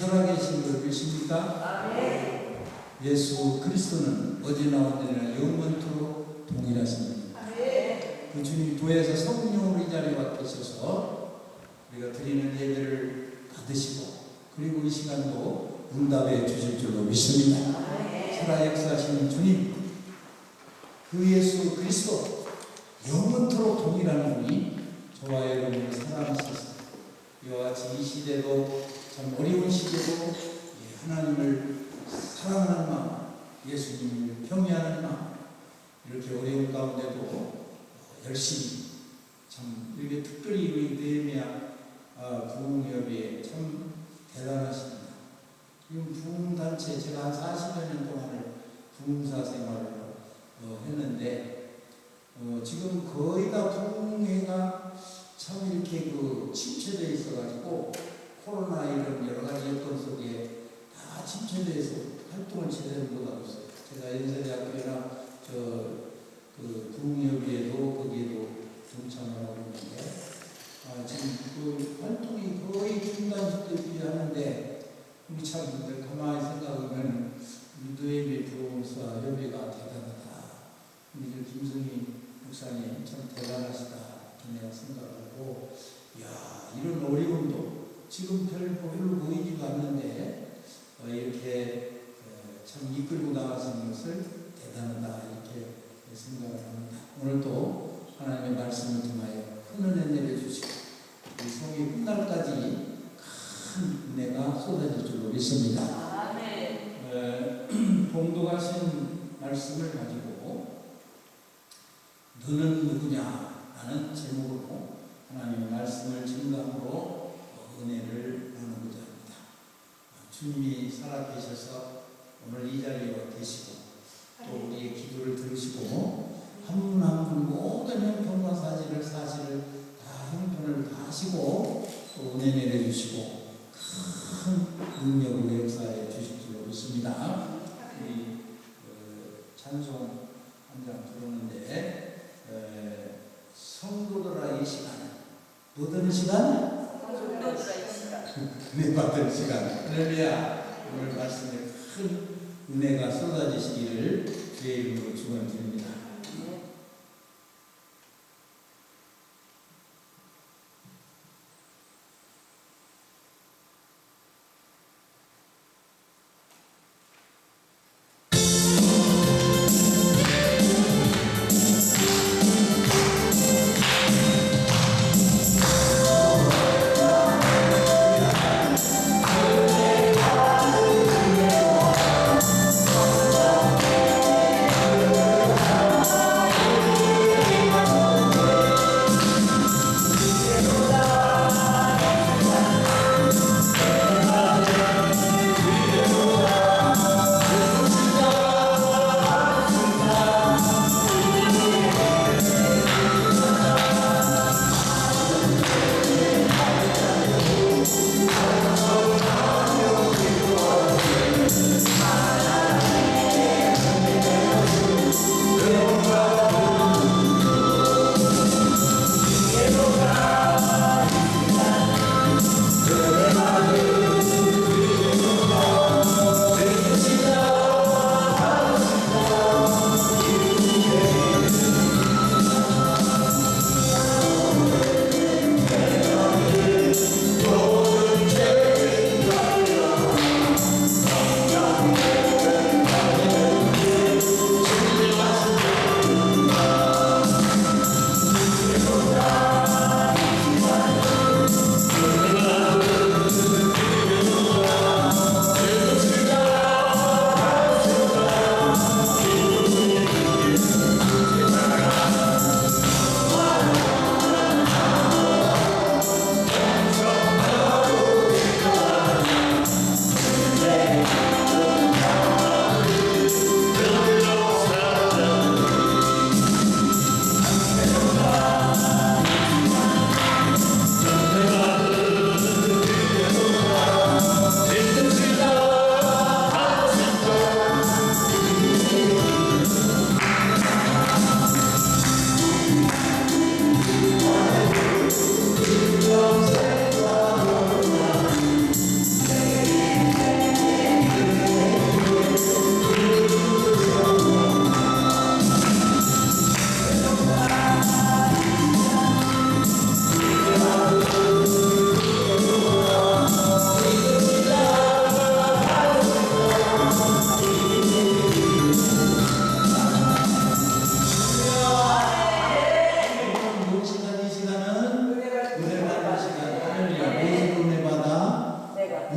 살아계신 걸 믿습니까? 아멘. 예수 그리스도는 어제나 오늘이나 영원토록 동일하십니다. 아멘. 그 주님 도에서 성령으로 이 자리에 와 계셔서 우리가 드리는 예배를 받으시고 그리고 이 시간도 응답해 주실 줄로 믿습니다. 아멘. 살아 역사하시는 주님, 그 예수 그리스도 영원토록 동일한 분이 저와 여러분을 사랑하셔서 이와 같이 이 시대도 참 어려운 시대도 하나님을 사랑하는 마음, 예수님을 경외하는 마음, 이렇게 어려운 가운데도 열심히 참 이렇게 특별히 우리 느헤미야 부흥협의회 참 대단하십니다. 지금 부흥단체 제가 한 40여 년 동안을 부흥사 생활을 했는데 지금 거의 다 부흥회가 참 이렇게 침체되어 있어가지고 코로나 이런 여러 가지 여건 속에 다 침체되어 있어 활동을 제대로 못하고 있어요. 제가 연세대학교나 부흥협의회도 거기에도 동참을 하고 있는데 지금 그 활동이 거의 중단시되지 하는데 우리 참 가만히 생각하면 우리 느헤미야 부흥사 협의회가 대단하다. 우리 김승희 목사님 참 대단하시다. 내가 생각하고 이런 어려움도 지금 별로 보이지도 않는데 이렇게 참 이끌고 나가시는 것을 대단하다 이렇게 생각을 합니다. 오늘도 하나님의 말씀을 통하여 큰 은혜 내려주시고 이 성이 끝날까지 큰 은혜가 쏟아질 줄로 믿습니다. 아멘. 봉독하신 말씀을 가지고 너는 누구냐 라는 제목으로 하나님의 말씀을 증거함으로 은혜를 나누고자 합니다. 주님이 살아계셔서 오늘 이 자리에 와 계시고 또 우리의 기도를 들으시고 한 분 한 분 모든 형편과 사실을 다 형편을 다 하시고 또 은혜 내려주시고 큰 능력을 역사해 주실 줄로 믿습니다. 우리 찬송 한 장 부르는데 성도들아 이 시간 뭐 드는 시간? 성도들아 이 시간. 은혜 받을 시간. 할렐루야. 오늘 말씀에 큰 은혜가 쏟아지시기를 주의 이름으로 축원드립니다.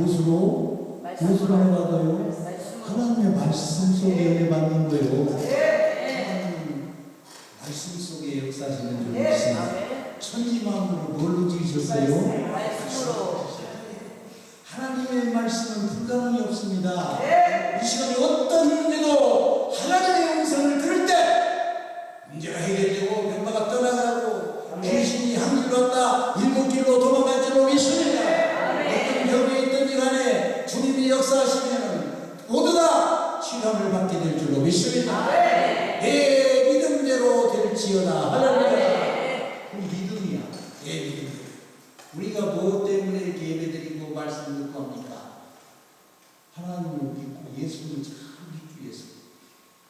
무엇으로 말씀으로. 해받아요? 하나님의 말씀 속에 은혜 받는 거예요. 하나님 말씀 속에 역사하시는 줄 믿습니다. 아멘. 천지만물을 뭘로 지으셨어요? 말씀으로. 하나님의 말씀은 불가능이 없습니다. 이 시간에 어떤 문제도 하나님의 음성을 들을 때 문제가 해결되고 병마가 떠나가고 귀신이 한 길로 왔다 일곱 길로 도망갈 줄로 믿습니다. 어떤 병이 있든지 간에 주님이 역사하시면 모두 다 치료를 받게 될 줄로 믿습니다. 내 믿음대로 될지어다. 할렐루야. 그 믿음이야. 내 믿음. 우리가 무엇 때문에 이렇게 예배드리고 말씀 듣고 합니까? 하나님을 믿고 예수님을 잘 믿기 위해서.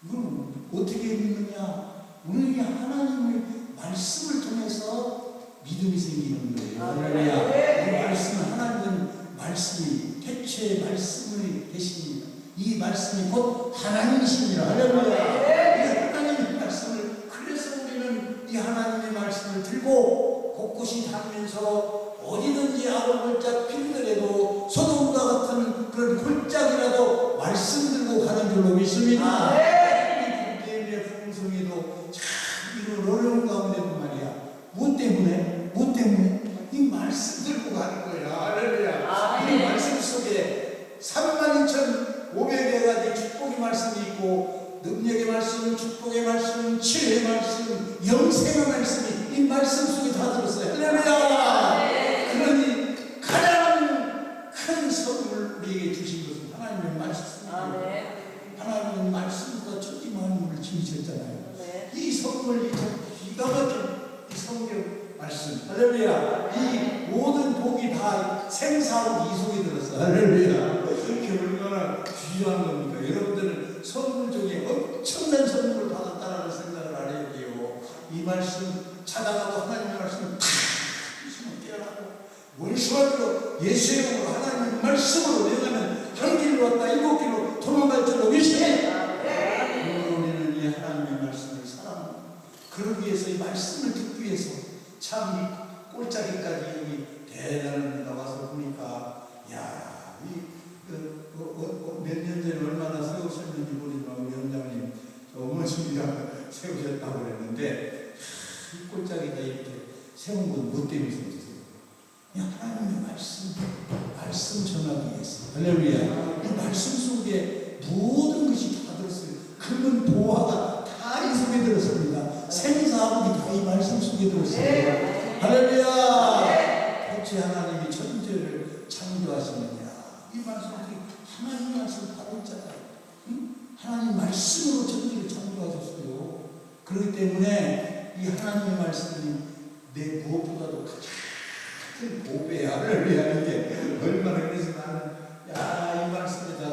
이건 어떻게 믿느냐? 우리 하나님의 말씀을 통해서 믿음이 생기는 거예요. 할렐루야. 이 말씀은 하나님은 말씀이 태초의 말씀이 되십니다. 이 말씀이 곧 하나님이십니다. 할렐루야. 이 하나님의 말씀을 그래서 우리는 이 하나님의 말씀을 들고 곳곳이 다니면서 어디든지 아로골짝 피더라도 소돔과 같은 그런 골짜기라도 말씀 들고 가는 줄로 믿습니다. 이 국대의 풍성에도 참 이런 어려운 가운데도 말이야. 무엇 때문에? 무엇 때문에? 이 말씀 들고 가는 거야. 할렐루야. 이 말씀 속에 32,500가지 축복의 말씀이 있고 능력의 말씀, 축복의 말씀, 치료의 말씀, 영생의 말씀이 이 말씀 속에 다 들었어요. 할렐루야. 그러니 가장 큰 선물을 우리에게 주신 것은 하나님의 말씀입니다. 하나님의 말씀보다 천지만물을 지으셨잖아요. 이 선물, 이 기가 막힌 이 성경 말씀, 할렐루야. 이 모든 복이 다 생사하고 이 속에 들었어. 할렐루야. 이렇게 얼마나 귀한 겁니까? 여러분들은 선물 중에 엄청난 선물을 받았다는 생각을 안 해야 돼요. 이 말씀 찾아가고 하나님의 말씀을 탁 주시면 깨어나고 원수하고 예수의 이름으로 하나님의 말씀으로 내가면 한 길로 왔다 일곱 길로 도망갈 줄로 믿습니다. 우리는 이 하나님의 말씀을 사랑합니다. 그러기 위해서 이 말씀을 듣기 위해서 참 이 꼴짜기까지 여기 대단한 데가 와서 보니까 야, 몇 년 전에 얼마나 세우셨는지 모르지만 우리 원장님 어머니가 세우셨다고 그랬는데 이 꼴짜기가 이렇게 세운 건 뭐 때문에 세우셨어요? 하나님의 말씀 전하기 위해서. 할렐루야. 이 말씀 속에 모든 것이 다 들었어요. 금은 보화가 다 이 속에 들었습니다. 생사하고 다 이 말씀 속에 들었어요. 할렐루야. 어찌 하나님이 천지를 창조하시느냐. 이 말씀 속에 하나님 말씀 바로 있잖아요. 응? 하나님 말씀으로 천지를 창조하셨어요. 그렇기 때문에 이 하나님의 말씀이 내 무엇보다도 가장 큰 보배야. 할렐루야. 이게 얼마나 그래서 나는 이 말씀에다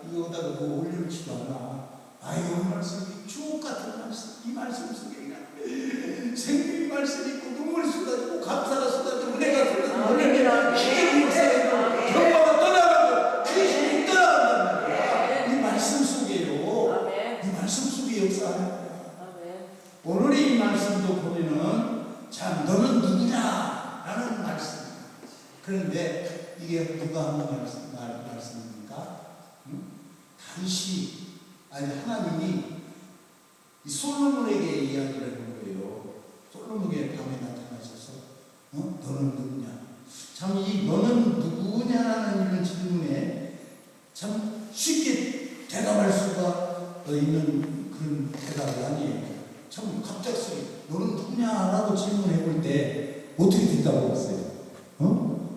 이거다가 뭐 올려놓지도 않아. 이 말씀이 주옥 같은 말씀. 이 말씀 속에 생명의 말씀이 있고 눈물이 쏟아지고 감사가 쏟아지고 내가 쏟아지고 할렐루야. 기적이 역사하고 병마가 떠나가고 귀신이 떠나간단 말이야. 이 말씀 속에요. 이 말씀 속에 역사하는 거야. 오늘 이 말씀도 보면은 참 너는 누구냐 라는 말씀. 그런데 이게 누가 하는 말씀입니까? 다윗이 하나님이 이 솔로몬에게 이야기를 하는 거예요. 솔로몬에게 밤에 나타나셔서 너는 누구냐? 참 이 너는 누구냐라는 이런 질문에 참 쉽게 대답할 수가 있는 그런 대답이 아니에요. 참 갑작스레 너는 누구냐라고 질문해 볼 때 어떻게 대답하겠어요?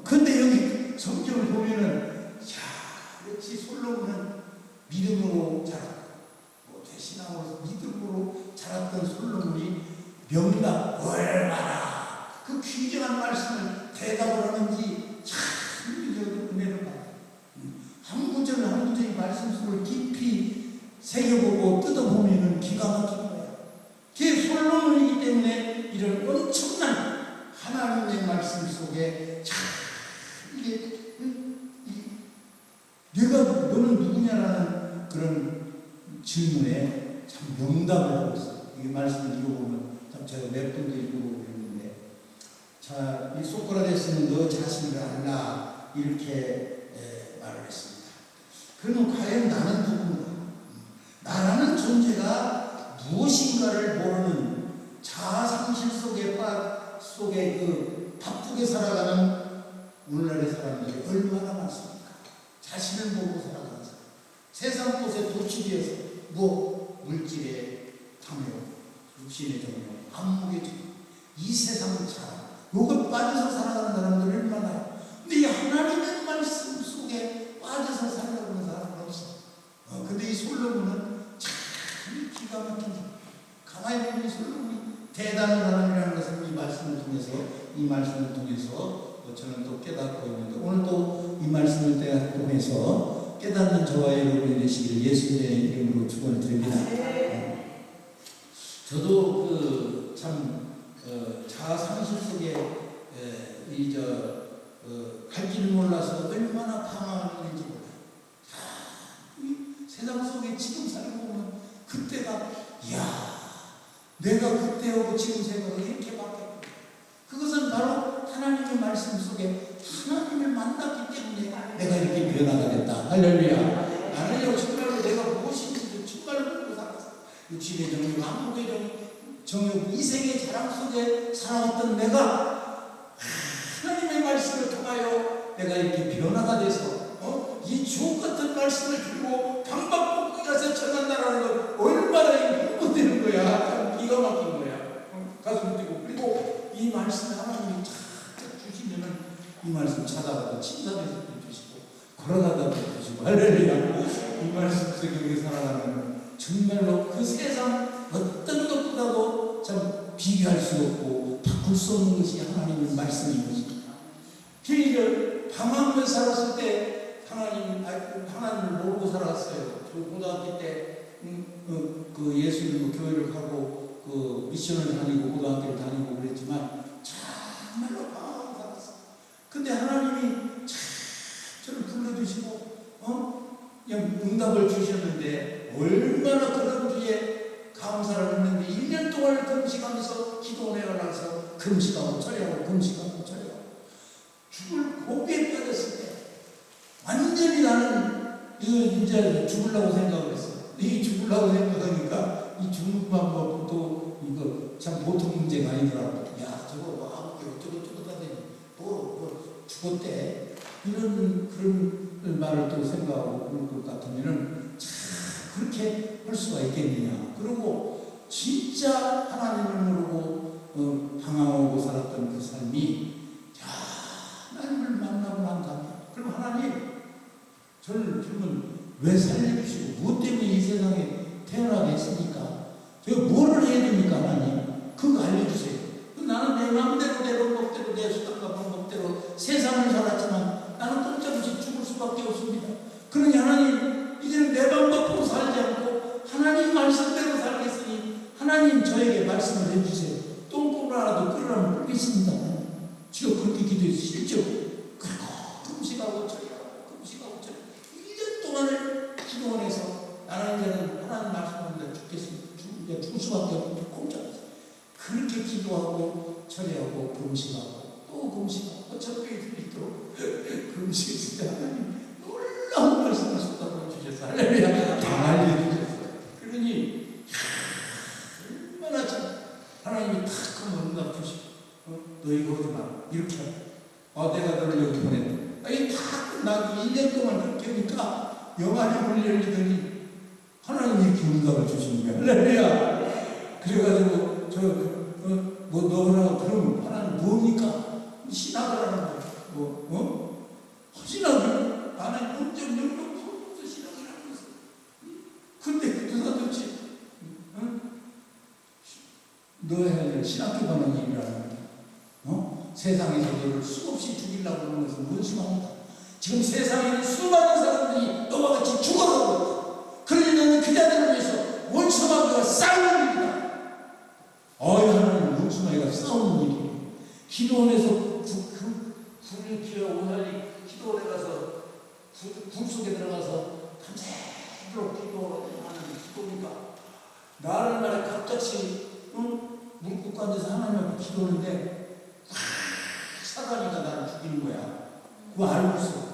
근데 여기 성경을 보면은 역시 솔로몬은 믿음으로 자랐고 신앙으로 믿음으로 자랐던 솔로몬이 명답 얼마나 그 귀중한 말씀을 대답을 하는지 참 은혜를 받아요. 한 구절 한 구절의 말씀 속을 깊이 새겨보고 뜯어보면 기가 막힌 거예요. 그게 솔로몬이기 때문에 이런 엄청난 하나님의 말씀 속에 참 이게 내가 너는 누구냐라는 그런 질문에 참 명답을 하고 있어요. 이 말씀을 읽어보면 제가 몇 번도 읽어보고 있는데 이 소크라테스는 너 자신을 알라 이렇게 말을 했습니다. 그러면 과연 나는 누군가? 나라는 존재가 무엇인가를 모르는 자아상실 속에 바쁘게 살아가는 오늘날의 사람들이 얼마나 많습니까? 자신을 모르고 살아가는 사람. 세상 곳에 도취되어서 물질의 탐욕, 육신의 정욕, 안목의 정욕, 이 세상을 잘 요걸 빠져서 살아가는 사람들이 얼마나. 근데 이 하나님의 말씀 속에 빠져서 살아가는 사람은 없어. 근데 이 솔로몬은 참 기가 막힌 사람. 가만히 보면 솔로몬이 대단한 사람이라는 것을 이 말씀을 통해서 저는 또 깨닫고 있는데, 오늘 또 이 말씀을 통해서 깨닫는 저와 여러분이 되시기를 예수님의 이름으로 축원을 드립니다. 저도 자아 상실 속에 갈 길을 몰라서 얼마나 방황하는지 몰라요. 세상 속에 지금 살고 보면 그때가, 내가 그때하고 지금 생각이 이렇게 바뀌었구나. 그것은 바로 하나님의 말씀 속에 하나님을 만났기 때문에 내가 이렇게 변화가 됐다. 할렐루야. 나는 정말로 내가 무엇인지도 정말로 모르고 살았어. 육신의 정욕, 안목의 정욕, 이생의 자랑 속에 살아왔던 내가 하나님의 말씀을 통하여 내가 이렇게 변화가 돼서 이 주옥 같은 말씀을 들고 방방곡곡 가서 전한다라는 건 얼마나 행복되는 거야. 참 기가 막힌 거야. 가슴 뛰고. 그리고 이 말씀을 하나님이 착 주시면은 이 말씀 찾아가도 침상에서 주시고 걸어가다도 주시고, 할렐루야. 이 말씀 속에 살아가는 정말로 그 세상 어떤 것보다도 참 비교할 수 없고 바꿀 수 없는 것이 하나님의 말씀인 것입니다. 저희를 방황을 살았을 때 하나님을 모르고 살았어요. 저 고등학교 때 예수님 교회를 가고 미션을 다니고 고등학교를 다니고 그랬지만 정말로 방황을 살았어요. 근데 하나님이 저를 불러주시고 그냥 응답을 주셨는데 얼마나 그런 주에 감사를 했는데 1년 동안 금식하면서 기도원에 가서 금식하고 철회하고 금식하고 철회하고 죽을 고비에 빠졌을 때 완전히 나는 이거 이제 죽으려고 생각을 했어. 이 죽으려고 생각하니까 이 죽는 방법도 이거 참 보통 문제가 아니더라고. 저거 어쩌고 하더니 죽었대. 이런 그런 말을 또 생각하고 그럴 것 같으면은 참 그렇게 할 수가 있겠느냐. 그리고 진짜 하나님을 모르고 방황하고 살았던 그 삶이 하나님을 만나고 난 다음에, 그럼 하나님 저를 지금 왜 살려주시고 무엇 때문에 이 세상에 태어나게 했습니까? 제가 뭐를 해야 됩니까? 하나님 그거 알려주세요. 나는 내 마음대로 내 방법대로 내 수단과 방법대로 세상을 살았지만 나는 꼼짝없이 죽을 수밖에 없습니다. 그러니 하나님 이제는 내 방법으로 살지 않고 하나님 말씀대로 살겠으니 하나님 저에게 말씀을 해주세요. 똥꼬를 하나도 끓으라면 끓겠습니다. 지금 그렇게 기도해서 실제로 그리고 금식하고 처리하고 금식하고 처리 1년 동안을 기도원에서 나는 이제는 하나님 말씀합니다. 죽겠습니다. 죽을 수밖에 없고 꼼짝없이 그렇게 기도하고 처리하고 금식하고 또 금식하고 어차피 있도록 금식을 진짜 하나님 놀라운 말씀을 쏟아부어 주셔서 할렐루야 다 알려주셨어요. 그러니 얼마나 참 하나님이 탁 하면 응답 주시고 너 이거 하지 마 이렇게 내가 너를 여기 보냈다. 이게 다 끝나고 1년 동안 그렇게 하니까 영안이 문 열리더니 하나님이 이렇게 응답을 주시는 거야. 할렐루야. 그래가지고 너라고 그럼 하나님 뭡니까? 신학을 하는 거야. 신학을 나는 온전 영역 풀어서 신학을 하는 거야. 근데 그때가 도대체 너 해야 될 신학 기반한 일이라는 거야. 세상에서 너를 수없이 죽이려고 하는 것은 원수합니다. 지금 세상에는 수많은 사람들이 너와 같이 죽어가고 있다. 그러니 너는 그자들을 위해서 원수마귀와 싸우는 일이다. 하나님 원수마귀가 싸우는 일이에요. 기도원에서 불을 피워 오늘이 기도원에 가서 불 속에 들어가서 밤새도록 기도하는 기도니까 나를 말에 갑자기 물고 앉아서 하나님 앞에 기도하는데 사단이가 나를 죽이는 거야. 그거 알고 있어.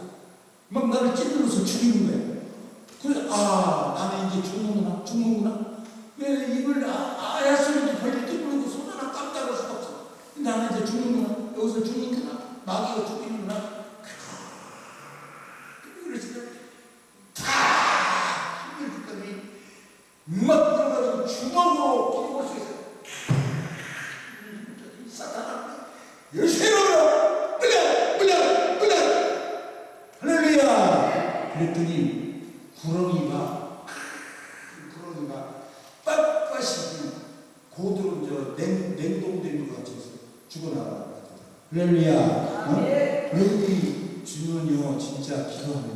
막 나를 찔러서 죽이는 거야. 그래서 나는 이제 죽는구나. 왜 입을 아야스러도 벌리도 모르고 손 하나 깜짝할 수가 없어. 나는 이제 죽는구나. 여기서 죽는구나. 마귀가 죽이는구나. 그래서 다 힘을 줬더니 막 들어가지고 주먹으로 끼고 있어. 사탄아, 열쇠로 물려! 할렐루야! 그랬더니 구렁이가 빳빳이 고드름 냉동된 것 같이 죽어나가는 것 같아요. 할렐루야! 너희들이 주면요 진짜 기도하면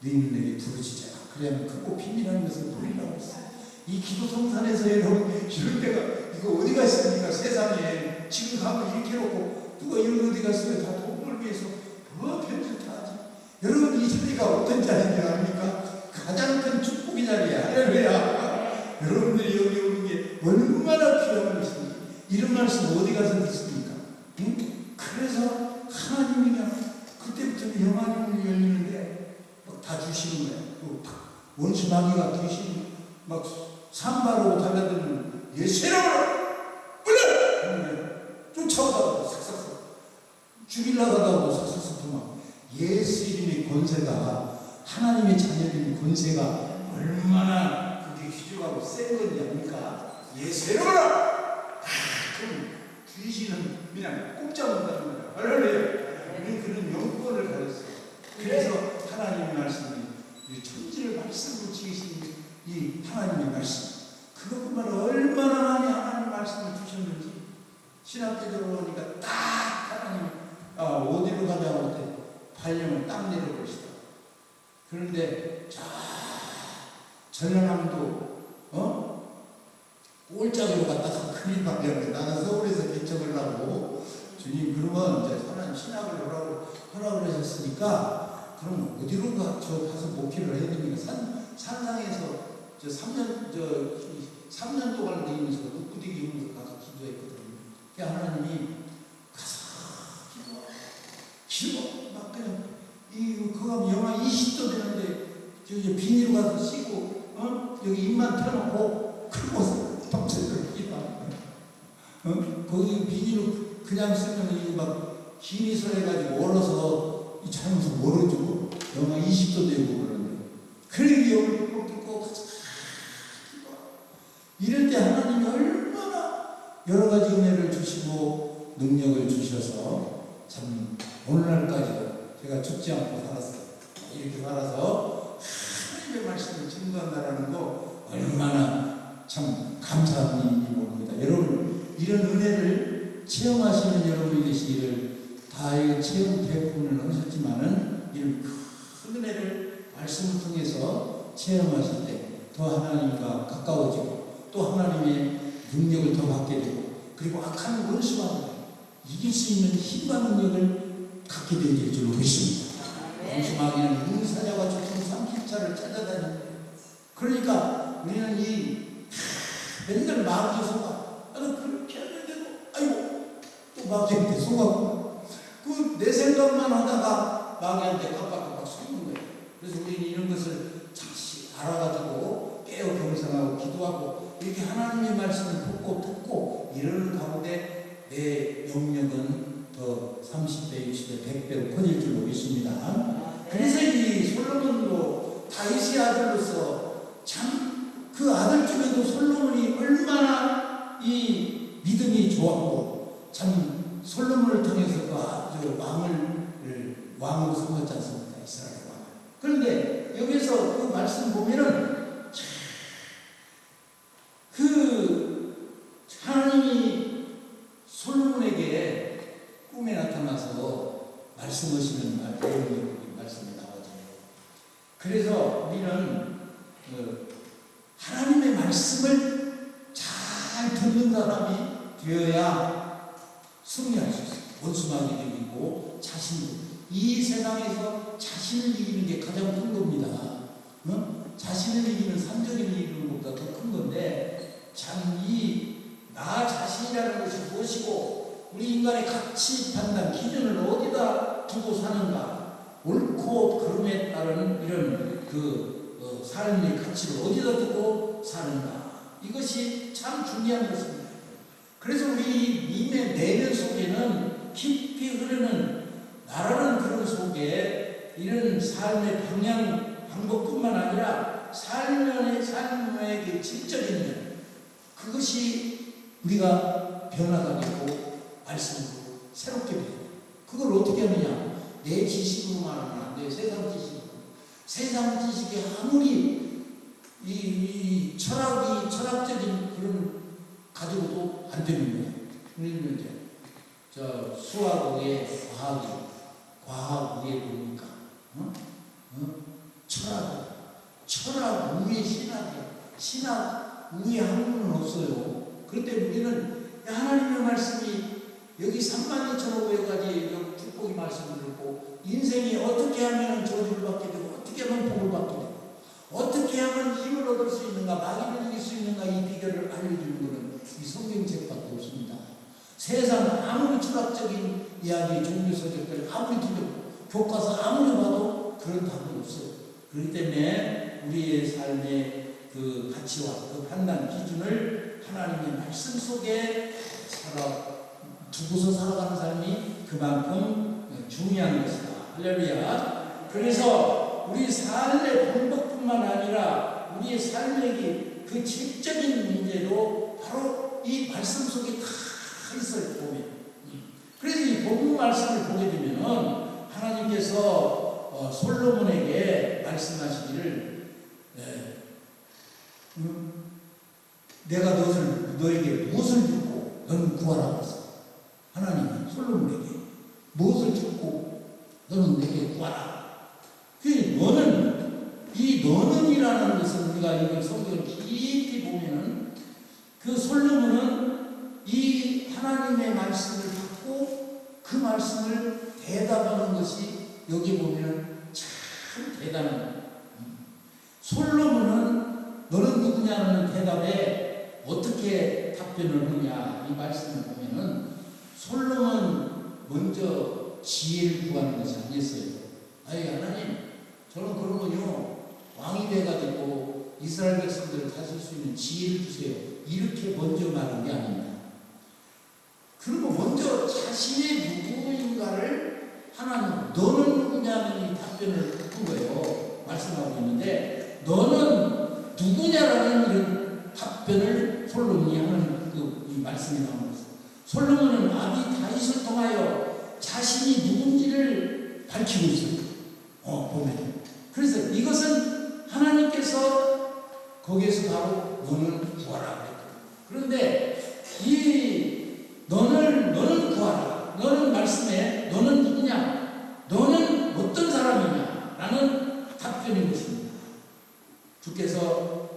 너희는 내게 부르짖어라. 그래야만 크고 비밀한 것을 보리라고 했어요. 이 기도 성산에서 여러분 이럴 때가 이거 어디가 있습니까? 세상에 지금 가면 이렇게 놓고 누가 이런 어디 갔어요? 다 돈을 위해서 뭐 편지를 다 하지. 여러분 이 자리가 어떤 자리인지 압니까? 가장 큰 축복의 자리야. 할렐루야. 여러분들이 여기 오는 게 얼마나 귀한 것인지. 이런 말씀 어디 가서 듣습니까? 응? 그래서 하나님이 그냥 그때부터는 영안이 열리는데 막 다 주시는 거야. 원수 마귀가 귀신 막 산바로 달려드는 예수라고 쫓아오다가 삭삭삭 죽이려고 하다가 삭삭삭 도망. 예수 이름의 권세가 하나님의 자녀들의 권세가 얼마나 그게 휘저하고 센 건지 압니까? 예수라고 그럼 귀신은 그냥 꼼짝못하는 거야. 할렐루야. 우리 그런 영권을 가졌어요. 그래서 하나님의 말씀이 천지를 말씀으로 지으신 이 하나님의 말씀 그것뿐만 얼마나 많이 하나님의 말씀을 주셨는지 신학교 들어오니까 딱 하나님 어디로 가자고 할 때 발령을 딱 내려보시다. 그런데 전라남도 꼴짝으로 갔다가 큰일 발령을 나는 서울에서 개척을 하고 주님 그러면 이제 하나님 신학을 하라고 하셨으니까 그럼 어디로 가서 목회를 해야 됩니까? 산상에서 3년 동안 다니면서 묵부대기 하면서 가서 기도했거든요. 하나님이 가서 기도 막 그냥 그거 하면 영하 20도 되는데 저기 비닐로 가서 씻고 여기 입만 펴놓고 그러고 밤새도록 기도하는 거기 비닐로 그냥 쓰면 이게 막 기미설 해가지고 얼어서 이 잘못을 모르죠. 영하 20도 되고 그러는데 그러기 얼굴 꺾고 이럴 때 하나님이 얼마나 여러 가지 은혜를 주시고 능력을 주셔서 참 오늘날까지도 제가 죽지 않고 살았어요. 이렇게 살아서 하나님의 말씀을 증거한다라는 거 얼마나 참 감사한 일인지 모릅니다. 여러분 이런 은혜를 체험하시는 여러분이 되시기를 다 체험 대부분을 하셨지만은 이런 큰 은혜를 말씀을 통해서 체험하실 때 더 하나님과 가까워지고 또 하나님의 능력을 더 받게 되고 그리고 악한 원수와 이길 수 있는 힘과 능력을 갖게 될 줄로 믿습니다. 원수 마귀는 용사자와 조통 삼킬자를 찾아다니는데 그러니까 우리는 맨날 마귀 속아 그렇게 하는데도 아이고 또 마귀한테 속았고 내 생각만 하다가 마귀한테 깜빡깜빡 속는 거예요. 그래서 우리는 이런 것을 잠시 알아가지고 깨어 경성하고 기도하고 이렇게 하나님의 말씀을 듣고 이러는 가운데 내 영역은 더 30배, 60배, 100배로 커질 줄로 믿습니다. 그래서 이 솔로몬도 다윗의 아들로서 참 그 아들 중에도 솔로몬이 얼마나 이 믿음이 좋았고 참 솔로몬을 통해서 그 왕으로 삼았지 않습니까? 이스라엘 왕. 그런데 여기서 그 말씀 보면은 그 하나님이 솔로몬에게 꿈에 나타나서 말씀하시는 내용이 말씀이 나오죠. 그래서 우리는 하나님의 말씀을 잘 듣는 사람이 되어야 승리할 수 있어요. 원수마귀도 이기고 자신도 이 세상에서 자신을 이기는 게 가장 큰 겁니다. 자신을 이기는 산적을 이기는 것보다 더 큰 건데 참 나 자신이라는 것이 무엇이고 우리 인간의 가치 판단 기준을 어디다 두고 사는가 옳고 그름에 따른 이런 삶의 가치를 어디다 두고 사는가. 이것이 참 중요한 것입니다. 그래서 우리 님의 내면 속에는 깊이 흐르는 나라는 그런 속에 이런 삶의 방향, 방법뿐만 아니라 삶의 질적인 면, 그것이 우리가 변화가 되고 말씀으로 새롭게 돼요. 그걸 어떻게 하느냐? 내 지식으로만 하냐? 내 세상 지식으로. 세상 지식이 아무리 이 철학적인 그런 가지고도 안 되는 거예요. 그러면 이제 수학 위에 과학이, 과학 위에 뭡니까? 철학 위에 신학이, 신학 위에 학문은 없어요. 그런데 우리는 하나님의 말씀이 여기 32,500가지 축복의 말씀을 듣고 인생이 어떻게 하면 저주를 받게 되고 어떻게 하면 복을 받게 되고 어떻게 하면 힘을 얻을 수 있는가, 마귀를 이길 수 있는가, 이 비결을 알려주는 것은 이 성경책밖에 없습니다. 세상 아무리 철학적인 이야기, 종교서적들 아무리 들어도 교과서 아무리 봐도 그런 답은 없어요. 그렇기 때문에 우리의 삶의 그 가치와 그 판단 기준을 하나님의 말씀 속에 두고서 살아가는 삶이 그만큼 중요한 것이다. 할렐루야. 그래서 우리 삶의 방법뿐만 아니라 우리의 삶의 그 질적인 문제도 바로 이 말씀 속에 다 있어요. 보면. 그래서 이 본문 말씀을 보게 되면은 하나님께서 솔로몬에게 말씀하시기를 내가 너에게 무엇을 주고 너는 구하라고 했어. 하나님이 솔로몬에게 무엇을 주고 너는 내게 구하라. 너는이라는 것은 우리가 이걸 성경을 깊이 보면은 그 솔로몬은 이 하나님의 말씀을 받고 그 말씀을 대답하는 것이 여기 보면 참 대단한 솔로몬은 너는 누구냐는 대답에 어떻게 답변을 하느냐 이 말씀을 보면은 솔로몬은 먼저 지혜를 구하는 것이 아니었어요. 아니 하나님 저는 그러면요 왕이 돼가지고 이스라엘 백성들을 다스릴 수 있는 지혜를 주세요. 이렇게 먼저 말한 게 아닙니다. 그리고 먼저 자신의 누구인가를 하나님 너는 누구냐는 이 답변을 한 거예요. 말씀하고 있는데 너는 누구냐라는 이런 답변을 솔로몬이 하는 이 말씀이 나오는 거죠. 솔로몬은 아비 다윗을 통하여 자신이 누군지를 밝히고 있어요. 보면. 그래서 이것은 하나님께서 거기에서 바로 너는 구하라 그랬거든요. 그런데 너는 구하라. 너는 말씀에 너는 누구냐? 너는 어떤 사람이냐? 라는 답변인 것입니다. 주께서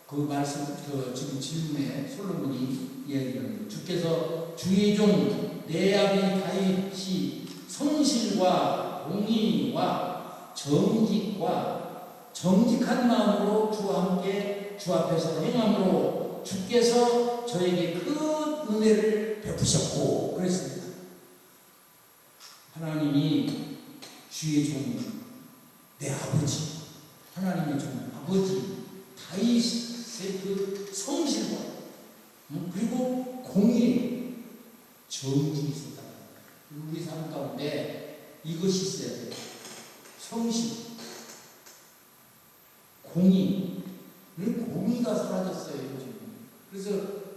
그 말씀, 지금 질문에 솔로몬이 이야기하는 주께서 주의 종 내 아비 다윗이 성실과 공의와 정직한 마음으로 주와 함께 주 앞에서 행함으로 주께서 저에게 큰 은혜를 베푸셨고 그랬습니다. 하나님이 주의 종 내 아버지 하나님의 종 아버지 다윗의 그 성실과 그리고 공의 정직이 있었다. 우리 삶 가운데 이것이 있어야 돼요. 성실, 공의가 사라졌어요. 요즘. 그래서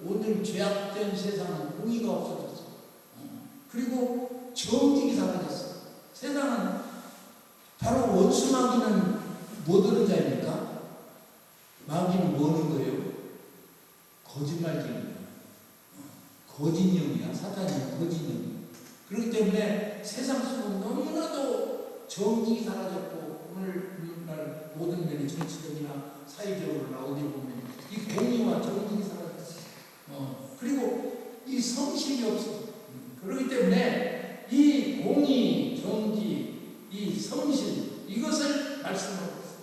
오늘 죄악된 세상은 공의가 없어졌어요. 그리고 정직이 사라졌어요. 세상은 바로 원수 마귀는 뭐 들은 자입니까? 마귀는 뭐 하는 거예요? 거짓말쟁이야. 거짓령이야. 사탄이 거짓령. 그렇기 때문에 세상 속은 너무나도 정직이 사라졌고 오늘날 모든 면의 정치적이나 사회적으로 어디 보면 이 공의와 정직이 사라졌어요. 그리고 이 성실이 없어요. 그렇기 때문에 이 공의, 정직, 이 성실 이것을 말씀하고 있어요.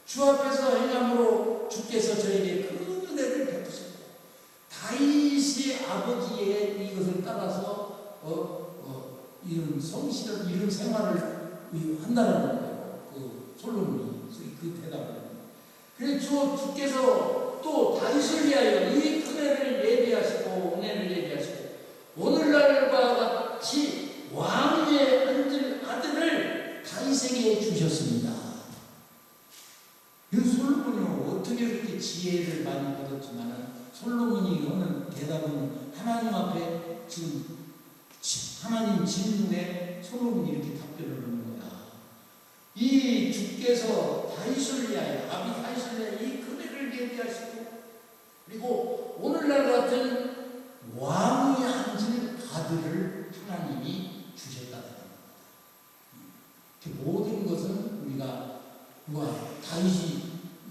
주 앞에서 행함으로 주께서 저에게 큰 은혜를 베푸셨고 다윗의 아버지의 이것을 따라서 이런 성실을 이런 생활을 한다는 거예요. 그 솔로몬이 그 대답을. 그래서 주께서 또 다윗을 위하여 이 큰애를 예비하시고 은혜를 예비하시고 오늘날과 같이 왕위에 앉을 아들을 다윗에게 주셨습니다. 이 솔로몬이 어떻게 그렇게 지혜를 많이 받았지만은 솔로몬이 하는 대답은 하나님 앞에 지금 하나님 질문에 솔로몬이 이렇게 답변을 하는 거야. 이 주께서 다윗을 위하여 아비 다윗을 위하여 이 큰애를 예비하시고 그리고 오늘날 같은 왕위에 앉을 아들을 하나님이 주셨다는 겁니다. 모든 것은 우리가 누가 다윗이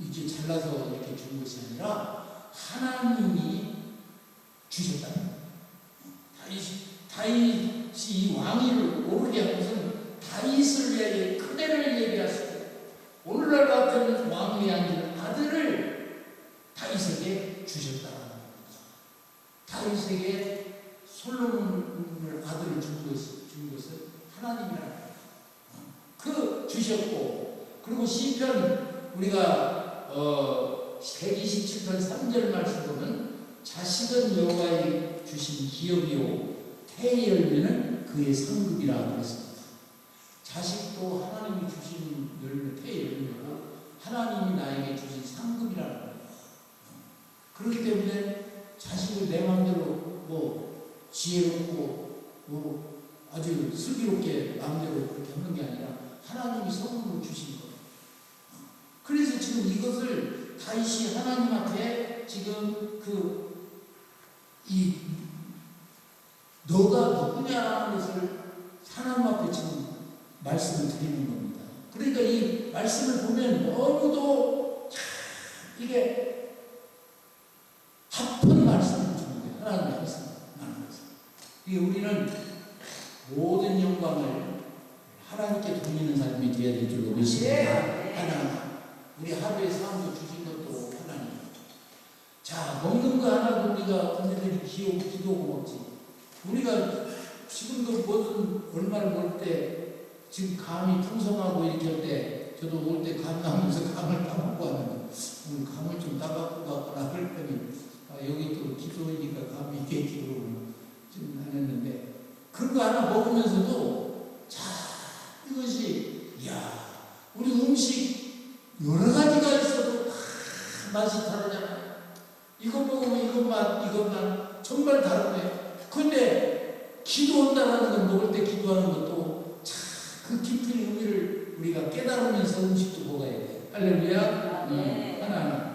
이제 잘나서 이렇게 준 것이 아니라 하나님이 주셨다는 겁니다. 다윗이 이 왕위를 오르게 한 것은 다윗을 위하여 큰애를 예비하시고 오늘날 같은 왕위에 앉은 아들을 다윗에게 주셨다는 겁니다. 다윗에게 솔로몬을 아들을 준 것은 하나님이라는 겁니다. 그 주셨고 그리고 시편 우리가 127편 3절 말씀 보면 자식은 여호와의 주신 기업이요 태의 열매는 그의 상급이라 그랬습니다. 자식도 하나님이 주신 열매, 태의 열매고 하나님이 나에게 주신 상급이라는 거예요. 그렇기 때문에 자식을 내 마음대로 뭐 지혜롭고 뭐 아주 슬기롭게 마음대로 그렇게 하는 게 아니라 하나님이 선물로 주신 거예요. 그래서 지금 이것을 다윗이 하나님 앞에 지금 너가 누구냐라는 것을 하나님 앞에 지금 말씀을 드리는 겁니다. 그러니까 이 말씀을 보면 너무도 이게 합한 말씀을 주는 거예요. 하나님의 말씀. 이게 우리는 모든 영광을 하나님께 돌리는 삶이 되어야 될 줄로 믿습니다. 하나님. 우리 하루의 삶도 주신 것도 하나님. 자, 먹는 거 하나도 우리가 언제든지 기도고 먹지. 우리가 지금도 뭐든 얼마를 먹을 때 지금 감이 풍성하고 이렇게 할 때 저도 올 때 감 나오면서 감을 따먹고 왔는데 오늘 감을 좀 따갖고 갔구나 그랬더니 여기 또 기도하니까 감이 이렇게 기도를 좀 하는데 그런 거 하나 먹으면서도 자 이것이 우리 음식 여러 가지가 있어도 다 맛이 다르잖아요. 이것 먹으면 이것만 정말 다르네. 근데 기도한다는 건 먹을 때 기도하는 것도 참 그 깊은 의미를 우리가 깨달으면서 음식도 먹어야 돼. 할렐루야. 하나님.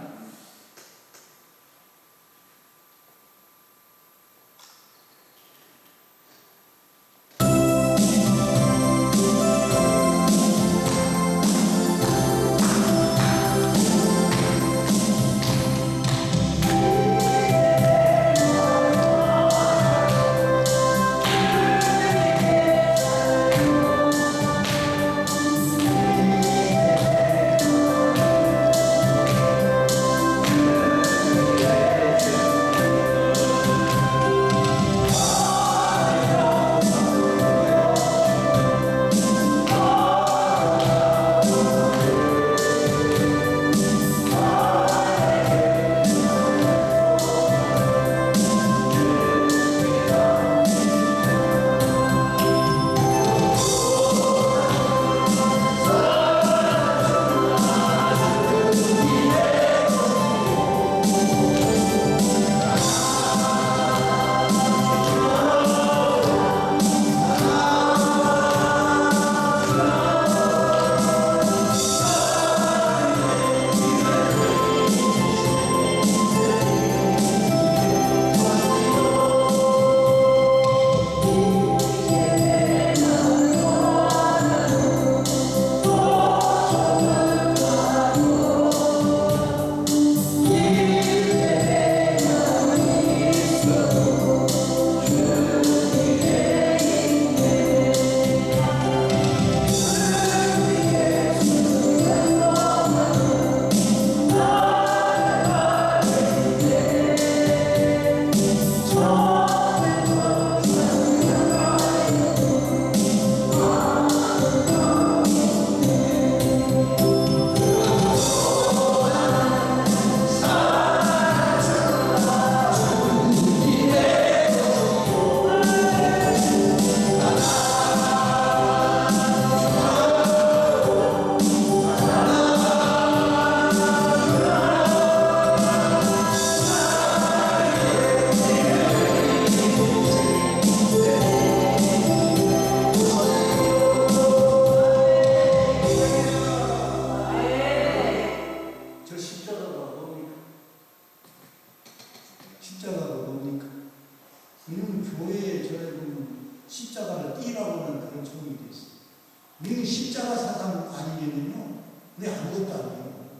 십자가 사상 아니면요 우리 아무것도 아니에요.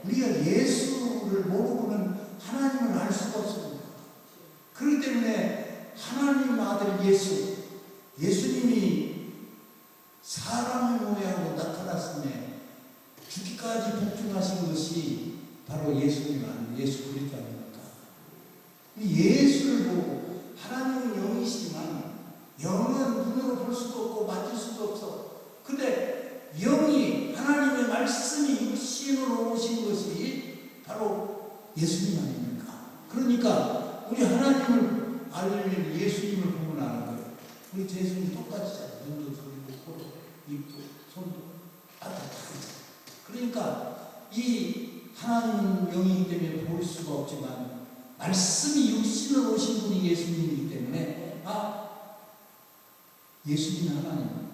우리가 예수를 모르고는 하나님을 알 수가 없습니다. 그렇기 때문에 하나님 아들 예수님이 사람의 모양으로 나타났음에 죽기까지 복종하신 것이 바로 예수님 아니에요. 예수 그리스도 아닙니까? 예수를 보고 하나님은 영이시지만 영은 눈으로 볼 수도 없고 만질 수도 없어. 근데 영이 하나님의 말씀이 육신으로 오신 것이 바로 예수님 아닙니까? 그러니까 우리 하나님을 알려면 예수님을 보면 아는 거예요. 우리 예수님이 똑같이잖아요. 눈도 소리도 코도 입도 손도 다 다르잖아요. 그러니까 이 하나님은 영이기 때문에 볼 수가 없지만 말씀이 육신으로 오신 분이 예수님이기 때문에 예수님은 하나님.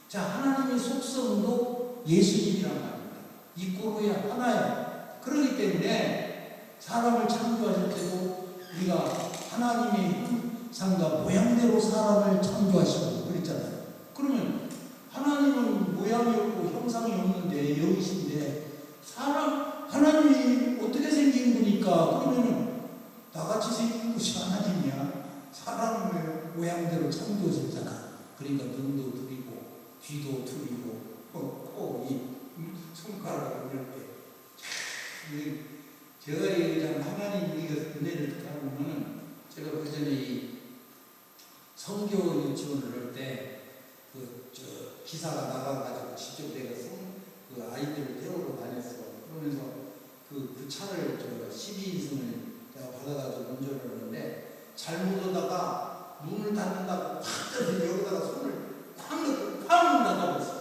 자, 하나님의 속성도 예수님이란 말입니다. 이꼬로야 하나야. 그렇기 때문에 사람을 창조하실 때도 우리가 하나님의 형상과 모양대로 사람을 창조하시고 그랬잖아요. 그러면 하나님은 모양이 없고 형상이 없는데 영이신데 하나님이 어떻게 생긴 거니까 그러면은 나같이 생긴 것이 하나님이야. 사람을 모양대로 창조하셨잖아. 그러니까 눈도 둘이고 귀도 둘이고 코, 손가락을 이렇게 제가 얘기하자면 하나님 우리가 은혜를 듣다 보면은 제가 그 전에 이 성교 유치원을 할 때 기사가 나가가지고 직접 내가 그 아이들을 태우러 다녔어. 그러면서 그 차를 12인승을 내가 받아가지고 운전을 하는데 잘못 오다가 문을 닫는다고 확 떠서 여기다가 손을 팍 넣고 팍 닫아버렸어.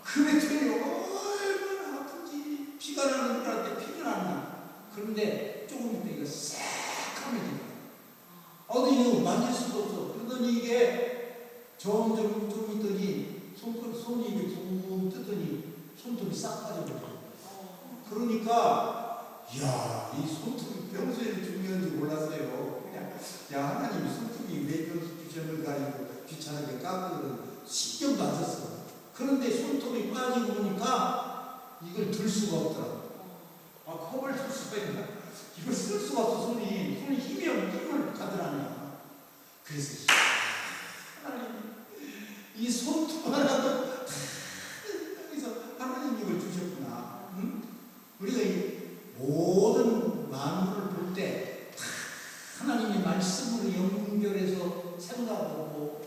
그랬더니 얼마나 아픈지 피가 나는 줄 알았는데 피는 안 나. 그런데 조금 있다 이거 새카매지더라. 이거 만질 수도 없어. 그러더니 이게 점점 좀 있더니 손이 이렇게 붕 뜨더니 손톱이 싹 빠져버려. 그러니까 이 손톱이 평소에는 중요한지 몰랐어요. 그냥 하나님이 손톱이 왜 이렇게 주셨는가 이거 귀찮게 깎으면 신경도 안 썼어. 그런데 손톱이 빠지고 보니까 이걸 들 수가 없더라. 컵을 들 수가 있나? 이걸 쓸 수가 없어. 손이 힘을 가더라냐. 그래서 하나님 이 손톱 하나도 여기서 하나님 이걸 주셨구나. 응? 우리가 이 모든 만물을 볼 때 하나님의 말씀으로 연결해서 생각하고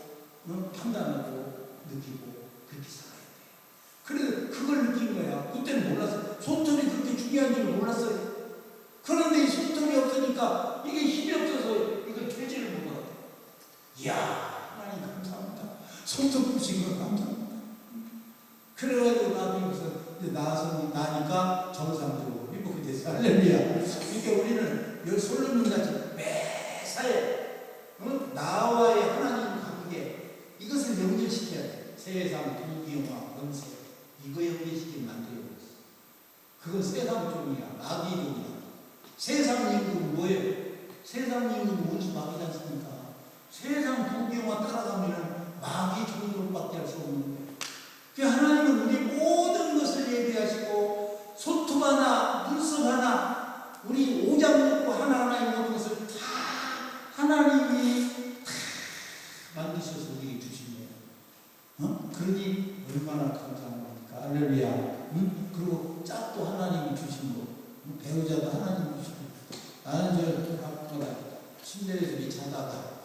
판단하고 느끼고 그렇게 살아야 돼. 그래서 그걸 느낀 거야. 그때는 몰랐어. 손톱이 그렇게 중요한 줄 몰랐어요. 그런데 이 손톱이 없으니까 이게 힘이 없어서 이걸 되지를 못하고. 이야, 하나님 감사합니다. 손톱 주신 거 감사합니다. 그래가지고 나서 나니까 정상적으로 회복이 됐어. 할렐루야. 그러니까 우리는 여기 솔로몬 같이 매사에 나와의 하나님 관계 이것을 연결시켜야 돼. 세상 부귀영화 권세 이거 연결시키면 안 돼요. 그건 세상 종이야. 마귀 종이야. 세상 임금은 뭐예요? 세상 임금은 원수 마귀지 않습니까? 세상 부귀영화 따라가면 마귀 종들밖에 할 수 없는 거예요. 그 하나님은 우리 모든 것을 예비하시고 손톱 하나, 눈썹 하나, 우리 오장 놓고 하나하나의 모든 것을 다 하나님이 다 만드셔서 우리에게 주신 거예요. 그러니 얼마나 감사합니까? 할렐루야. 그리고 짝도 하나님이 주신 거, 배우자도 하나님이 주신 거. 나는 가끔마다 침대에서 자다가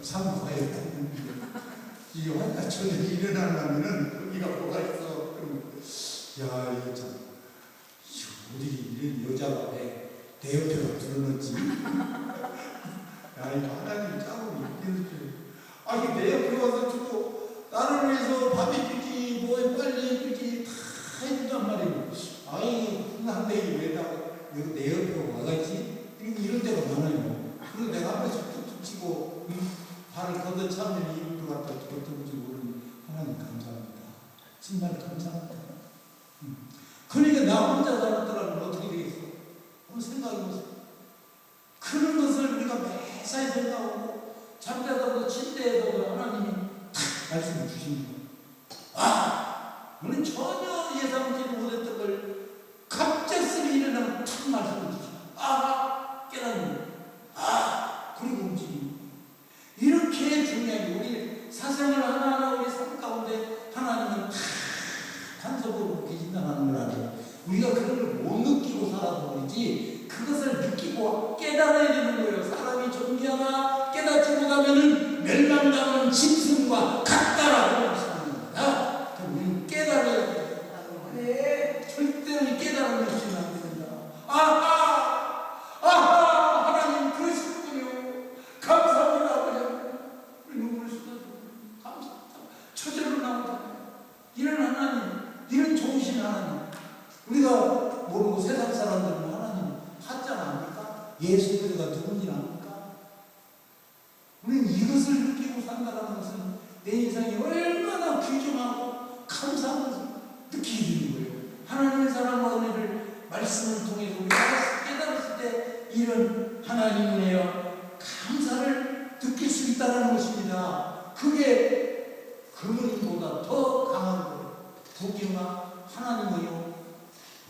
사무과에 갔는데 이 환자 저녁에 일어나려면은 여기가 뭐가 있어. 그러면 이거 참 어디 이런 여자가 왜 내 옆에가 들어놓지? 이거 하나님 짱으로 이렇게 이게 내 옆에 와서 주고 나를 위해서 밥 해주지 뭐 빨리 해주지 다 해준단 말이에요. 한데 이게 왜 여기 내 옆에 와가지? 이런 데가 많아요. 그리고 내가 한 번씩 툭툭 치고 발을 걷어차면 이분도 갖다 걷어보지 모르는 하나님 감사합니다. 정말 감사합니다. 그러니까 나 혼자 살았더라면 어떻게 되겠어? 한번 생각해보세요. 그런 것을 우리가 매사에 생각하고 잠자다도 침대에서도 하나님이 탁 말씀을 주신 거예요. 예상치도 못했던 걸 갑작스레 일어나면 탁 말씀을 주시고 깨닫는 그리고 움직이는 이렇게 중요한 게 우리 사상을 하나하나 우리 삶 가운데 하나님은 다 간섭으로 계신다는 걸 알아요. 우리가 그걸 못 느끼고 살아서 그러지 그것을 느끼고 깨달아야 되는 거예요. 사람이 존귀하나 깨닫지 못하면 멸망당하는 짐승과 같다라고 말씀하는 겁니다. 우리는 깨달아야 돼요. 절대로 깨달음이 없이는 안 된다. 하나님 그러시군요. 감사합니다. 아버지. 우리 눈물을 쏟아주고 감사합니다. 처절로 나오잖아요. 이런 하나님, 이런 좋으신 하나님. 우리가 모르고 세상 사람들은 하나님 하자가 압니까? 예수 그리스도가 누군지 압니까? 우리는 이것을 느끼고 산다는 것은 내 인생이 얼마나 귀중하고 감사한 것을 느끼게 되는 거예요. 하나님의 사랑과 은혜를 말씀을 통해서 우리가 깨달았을 때 이런 하나님의 감사를 느낄 수 있다는 것입니다. 그게 금은보다 더 강한 거예요. 부귀와 하나님이요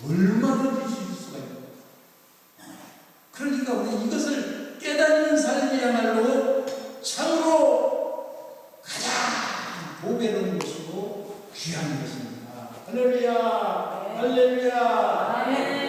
얼마나 주실 수가 있어요. 그러니까 우리 이것을 깨닫는 삶이야말로 참으로 가장 보배로운 것이고 귀한 것입니다. 할렐루야. 할렐루야. 아멘.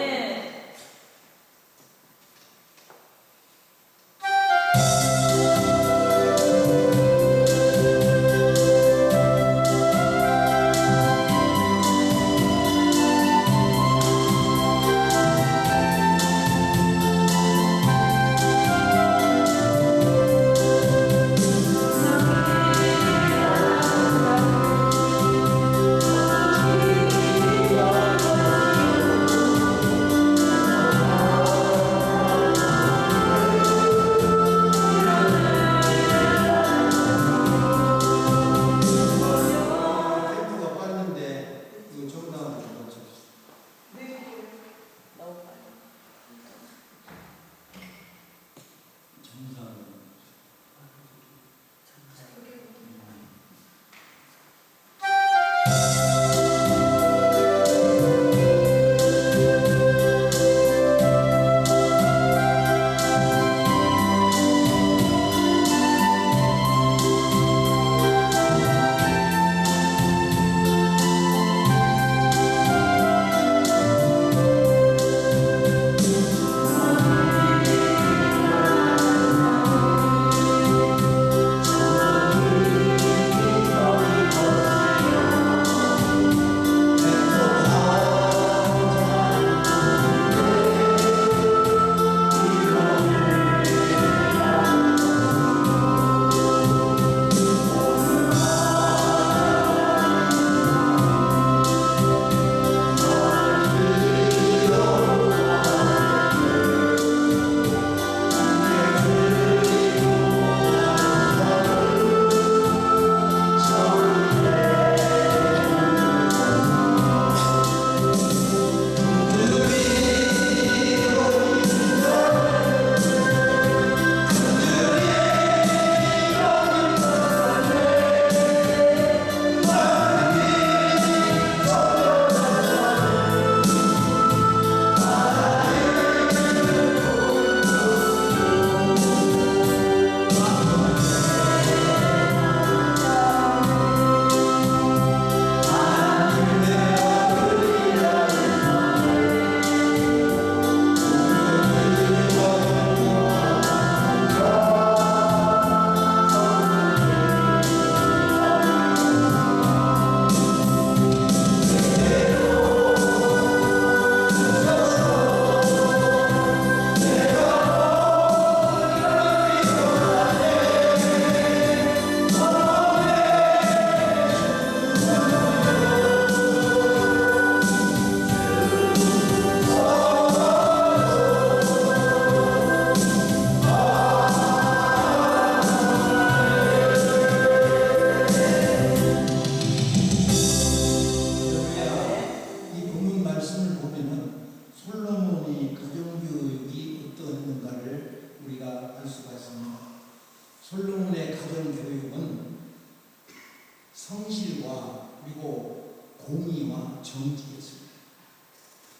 공의와 정직이었습니다.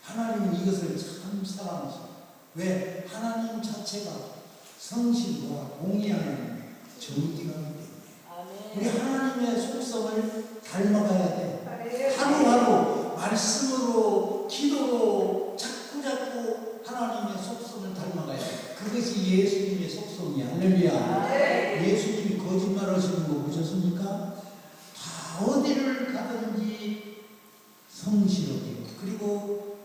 하나님은 이것을 참 사랑하십니다. 왜? 하나님 자체가 성실과 공의하는 정직하기 때문에 우리 하나님의 속성을 닮아가야 돼. 하루하루 말씀으로 기도로 자꾸자꾸 하나님의 속성을 닮아가야 돼. 그것이 예수님의 속성이야. 할렐루야. 예수님이 거짓말 하시는 거 보셨습니까? 다 어디를 가든지 성실하게 그리고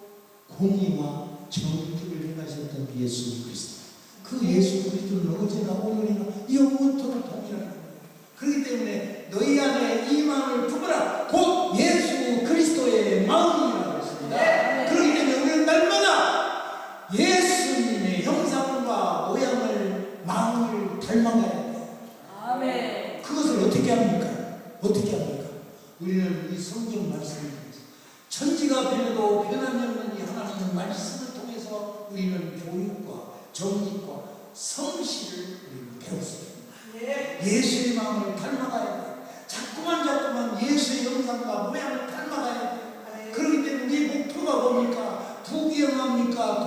공의와 정직을 행하셨던 예수 그리스도. 그 예수 그리스도는 어제나 오늘이나 영원토록 동일한 거예요. 그렇기 때문에 너희 안에 이 마음을 품으라. 곧 예수 그리스도의 마음이라고 했습니다. 그렇기 때문에 우리는 날마다 예수님의 형상과 모양을 마음을 닮아가야 돼요. 아멘. 그것을 어떻게 합니까? 어떻게 합니까? 우리는 이 성경 말씀을 통해서 천지가 변해도 변함이 없는 이 하나님의 말씀을 통해서 우리는 교육과 정직과 성실을 우리는 배웠습니다. 예수의 마음을 닮아가야 돼. 자꾸만 예수의 형상과 모양을 닮아가야 돼. 그렇기 때문에 우리 목표가 뭡니까? 부귀영화입니까?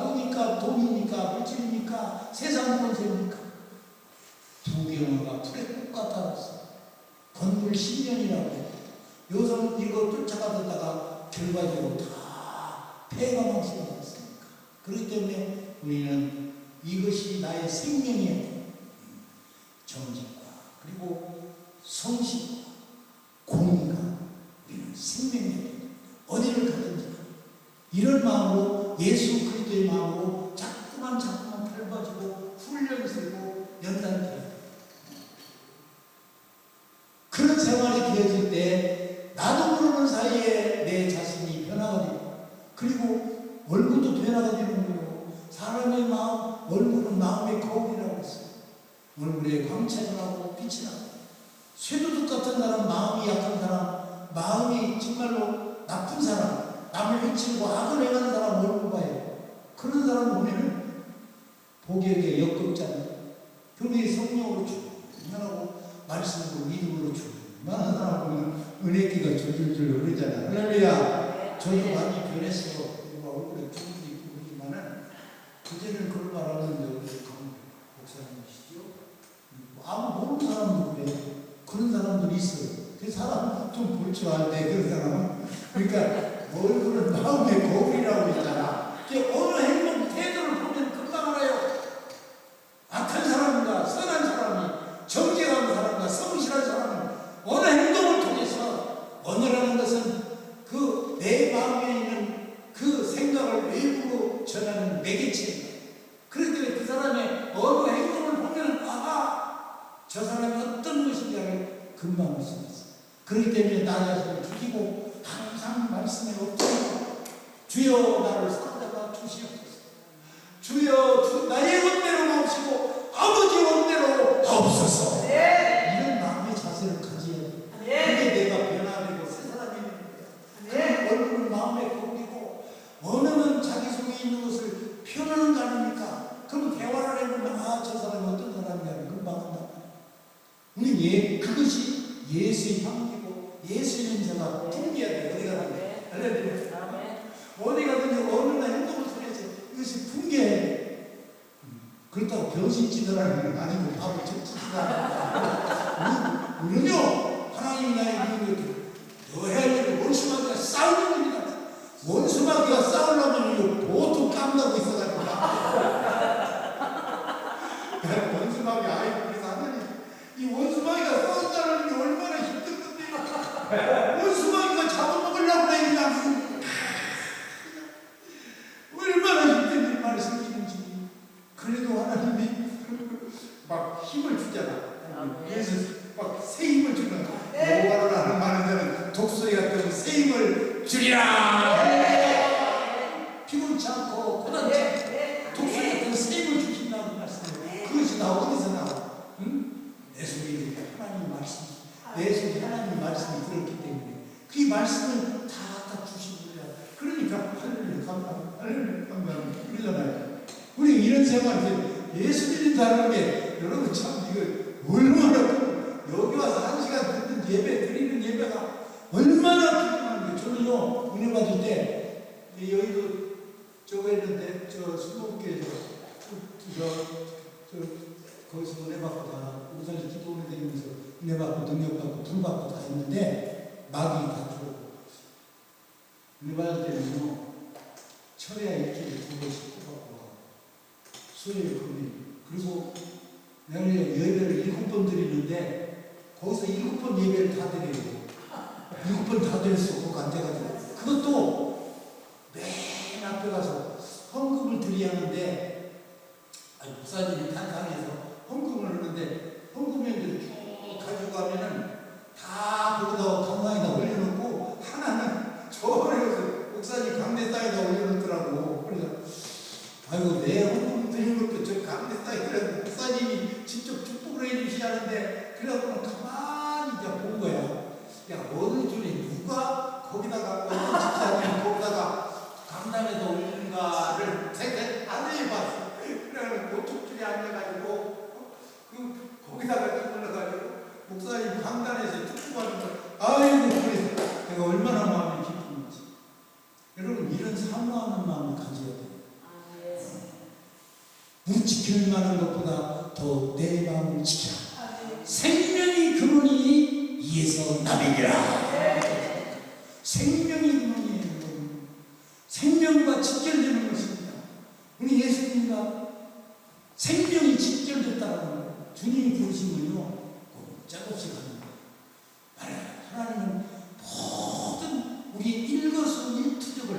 돈입니까? 물질입니까? 세상 권세입니까? 부귀영화가 풀의 꽃 같아서 건물 10년이라고 해요. 요즘 이거 쫓아가다가 결과적으로 다 폐가 망신이 났습니까? 그렇기 때문에 우리는 이것이 나의 생명이에요. 정직과 그리고 성실과 공의가 우리는 생명이에요. 어디를 가든지 이런 마음으로 예수 그리스도의 마음으로 자꾸만 밟아지고 훈련되고 연단돼요. 그런 생활이 되어질 때 나도 모르는 사이에 내 자신이 변화가 되고 그리고 얼굴도 변화가 되는 거예요. 사람의 마음, 얼굴은 마음의 거울이라고 했어요. 얼굴에 광채가 나고 빛이 나고 쇠도둑 같은 사람, 마음이 약한 사람, 마음이 정말로 나쁜 사람, 남을 해치고 악을 행하는 사람 얼굴 봐요. 그런 사람 보면은 복에게 역겁잖아요. 교회의 성령으로 충만하고 말씀으로 믿음으로 충만한 사람 보면 은혜기가 줄줄줄 흐르잖아. 할렐루야. 저도 많이 변했어. 얼굴에 주름도 있고 그러지만은 그제는 그런 말 하는데 우리 강 목사님이시죠? 아무 모르는 사람도 그래. 그런 사람들이 있어요. 그 사람 좀 볼 줄 알때 그런 사람은 그러니까 얼굴은 마음의 거울이라고 있잖아. 어느 행동 태도를 보면 금방 알아요. 악한 사람과 선한 사람이 정직한 사람과 성실한 사람은 어느 행동을 통해서 언어라는 것은 그 내 마음에 있는 그 생각을 외부로 전하는 매개체입니다. 그렇기 때문에 그 사람의 어느 행동을 보면 저 사람이 어떤 것인가를 금방 알 수 있어요. 그렇기 때문에 나 자신을 죽이고 항상 말씀에 엎드리고 주여 나를 살다가 주시옵소서. 주여 나의 원대로 마옵시고 아버지 원대로 하옵소서. 이런 마음의 자세를 가져야 돼요. 그게 내가 변화되고 새 사람이 되는 거예요. 얼굴은 마음의 거울이고 언어는 자기 속에 있는 것을 표현하는 거 아닙니까? 그럼 대화를 해보면 저 사람이 어떤 사람이냐를 금방 한다. 우리 그것이 예수의 향기고 예수의 냄새가 풍겨야 돼요. 어디 가든지. 할렐루야. 어디 가든지 어느 날 행동을 통해서 이것이 풍겨야 돼요. 그렇다고 병신짓으라는 건 아니고 바보 척짓이다. 우리는요 하나님이 나의 믿음을 너 해야 될 원수마귀가 싸우는 일이다. 원수마귀가 싸우려면 보통 깜다고 있어가지고 원수마귀 그래서 하나님 이 원수마귀가 싸운다는 게 얼마나 힘든 건데 원수마귀가 잡아먹으려고 그래 그냥 얼마나 힘든 일만을 생기는지. 그래도 하나님이 막 힘을 주잖아. 그래서 막 새 힘을 주는 노바를 하는 많은 자는 독수리 같은 새 힘을 주리라. 피곤치 않고 고단치 않고 독수리 같은 새 힘을 주신다는 말씀이에요. 그것이 나 어디서 나와? 응? 내 속에 하나님 말씀, 내 속에 하나님 말씀이 들었기 때문에 그 말씀을 다 주신 거야. 그러니까 할렐루야 감사합니다. 할렐루야 감사합니다. 그러잖아요. 우리 이런 생활을 예수 믿는다는 게 여러분 참 이거 얼마나 여기 와서 1시간 듣는 예배 드리는 예배가 얼마나 기뻐한 거예요. 저는 술 먹게 거기서 은혜 받고 다 우선 기도 은혜 드리면서 은혜 받고 능력 받고 불 받고 다 했는데 마귀 다 죽었고 은혜 받을 때는요 철야 일주일에 2번씩 뽑았고 수요일 금요일 그리고 내가 예배를 7번 드리는데 거기서 7번 예배를 다 드리고 7번 다 드릴 수 없고 앉아가지고 그것도 맨 앞에 가서 헌금을 드려야 하는데 목사님이 탄상해서 헌금을 하는데 헌금액을 쭉 가지고 가면은 다 거기다 강당에다 올려놓고 하나는 저기서 목사님 강대상에다 올려놓더라고. 그래서 아이고 내 헌금 드리는 것도 저 강대상에 목사님이 직접 축복을 해주시는데 그래갖고는 가만히 이제 본 거야. 야 어느 줄에 누가 거기다가 어떤 집사님이 거기다가 강단에다 올리는가를 제가 안 해봤어. 그래서 고축줄에 앉아가지고 거기다가 집어넣어가지고 목사님 강단에서 축복하는 거 아이고 그래서 내가 얼마나 마음이 기쁜지. 여러분 이런 사모하는 마음을 가져야 돼요. 우리 지킬 만한 것보다 더 내 마음을 지켜라. 생명이 근원이 이에서 남이니라. 생명이 근원이에요. 생명과 직결되는 것입니다. 우리 예수님과 생명이 직결됐다는 거예요. 주님이 부르시면요 꼼짝없이 가는 거예요. 하나님은 모든 우리 일거수일투족을